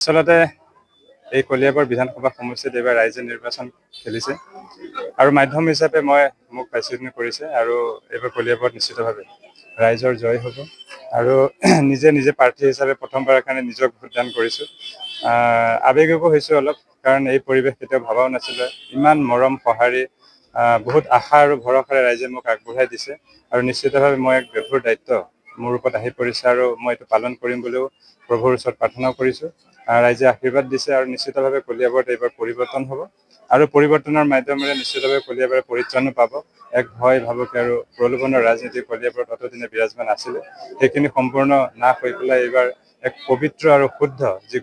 আচলতে এই কলিয়াবৰ বিধানসভা সমষ্টিত এইবাৰ ৰাইজে নিৰ্বাচন খেলিছে আৰু মাধ্যম হিচাপে মোক প্ৰাচিন্য কৰিছে আৰু এইবাৰ কলিয়াবৰত নিশ্চিতভাৱে ৰাইজৰ জয় হ'ব আৰু নিজে প্ৰাৰ্থী হিচাপে প্ৰথমবাৰৰ কাৰণে নিজক ভোটদান কৰিছোঁ। আৱেগিকো হৈছোঁ অলপ, কাৰণ এই পৰিৱেশ কেতিয়াও ভবাও নাছিলে। ইমান মৰম সঁহাৰি, বহুত আশা আৰু ভৰসাৰে ৰাইজে মোক আগবঢ়াই দিছে আৰু নিশ্চিতভাৱে মই এক গভীৰ দায়িত্ব মোৰ ওপৰত আহি পৰিছে আৰু মই এইটো পালন কৰিম বুলিও প্ৰভুৰ ওচৰত প্ৰাৰ্থনাও কৰিছোঁ। ৰাইজে আশীৰ্বাদ দিছে আৰু নিশ্চিতভাৱে কলিয়াবৰত এইবাৰ পৰিৱৰ্তন হ'ব আৰু পৰিৱৰ্তনৰ মাধ্যমেৰে নিশ্চিতভাৱে কলিয়াবৰে পৰিত্ৰাণো পাব। এক ভয় ভাবুকি আৰু প্ৰলোভনৰ ৰাজনীতি কলিয়াবৰত অতদিনে বিৰাজমান আছিলে, সেইখিনি সম্পূৰ্ণ নাশ হৈ পেলাই এইবাৰ এক পবিত্ৰ আৰু শুদ্ধ যি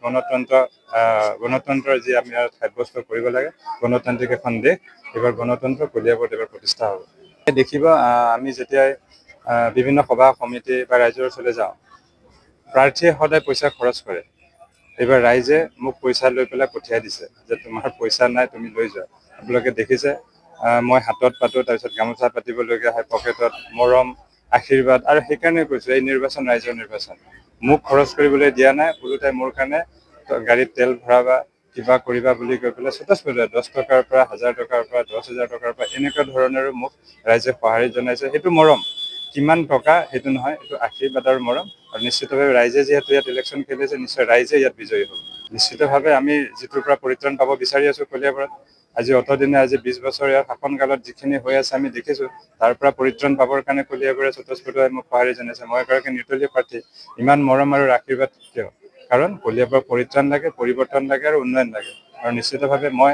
গণতন্ত্ৰৰ যি আমি সাব্যস্ত কৰিব লাগে, গণতান্ত্ৰিক এখন দেশ, এইবাৰ গণতন্ত্ৰ কলিয়াবৰত এইবাৰ প্ৰতিষ্ঠা হ'ব। দেখিব আমি যেতিয়াই বিভিন্ন সভা সমিতি বা ৰাইজৰ ওচৰলৈ যাওঁ, প্ৰাৰ্থীয়ে সদায় পইচা খৰচ কৰে। এইবাৰ ৰাইজে মোক পইচা লৈ পেলাই পঠিয়াই দিছে যে তোমাৰ পইচা নাই, তুমি লৈ যোৱা। আপোনালোকে দেখিছে মই হাতত পাতোঁ, তাৰপিছত গামোচা পাতিবলগীয়া হয়, পকেটত মৰম আশীৰ্বাদ। আৰু সেইকাৰণে কৈছোঁ এই নিৰ্বাচন ৰাইজৰ নিৰ্বাচন। মোক খৰচ কৰিবলৈ দিয়া নাই, ওলোটাই মোৰ কাৰণে গাড়ীত তেল ভৰাবা, কিবা কৰিবা বুলি কৈ পেলাই স্বতঃস্ফূৰ্ত 10 টকাৰ পৰা 1000 টকাৰ পৰা 10,000 টকাৰ পৰা এনেকুৱা ধৰণেৰো মোক ৰাইজে সঁহাৰি জনাইছে। সেইটো মৰম, কিমান টকা সেইটো নহয়, এইটো আশীৰ্বাদৰ মৰম। আৰু নিশ্চিতভাৱে ৰাইজে যিহেতু ইয়াত ইলেকশ্যন খেলিছে, নিশ্চয় ৰাইজে ইয়াত বিজয়ী হ'ব। নিশ্চিতভাৱে আমি যিটোৰ পৰা পৰিত্ৰাণ পাব বিচাৰি আছোঁ কলিয়াবৰত, আজি অতদিনে 20 বছৰ ইয়াৰ শাসনকালত যিখিনি হৈ আছে আমি দেখিছোঁ, তাৰ পৰা পৰিত্ৰাণ পাবৰ কাৰণে কলিয়াবৰে স্বতঃস্ফূৰ্তভাৱে মোক সঁহাৰি জনাইছে। মই এগৰাকী নিৰ্দলীয় প্ৰাৰ্থী, ইমান মৰম আৰু আশীৰ্বাদ কিয়? কাৰণ কলিয়াবৰৰ পৰিত্ৰাণ লাগে, পৰিৱৰ্তন লাগে আৰু উন্নয়ন লাগে। আৰু নিশ্চিতভাৱে মই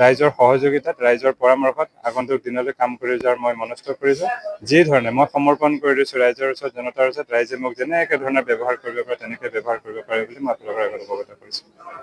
ৰাইজৰ সহযোগিতাত, ৰাইজৰ পৰামৰ্শত আগন্তুক দিনলৈ কাম কৰি যোৱাৰ মই মনস্থ কৰিছোঁ। যি ধৰণে মই সমৰ্পণ কৰি দিছোঁ ৰাইজৰ ওচৰত, জনতাৰ ওচৰত, ৰাইজে মোক যেনেকৈ ধৰণে ব্যৱহাৰ কৰিব পাৰে তেনেকৈ ব্যৱহাৰ কৰিব পাৰে বুলি মই আপোনালোকৰ আগত অৱগত কৰিছোঁ।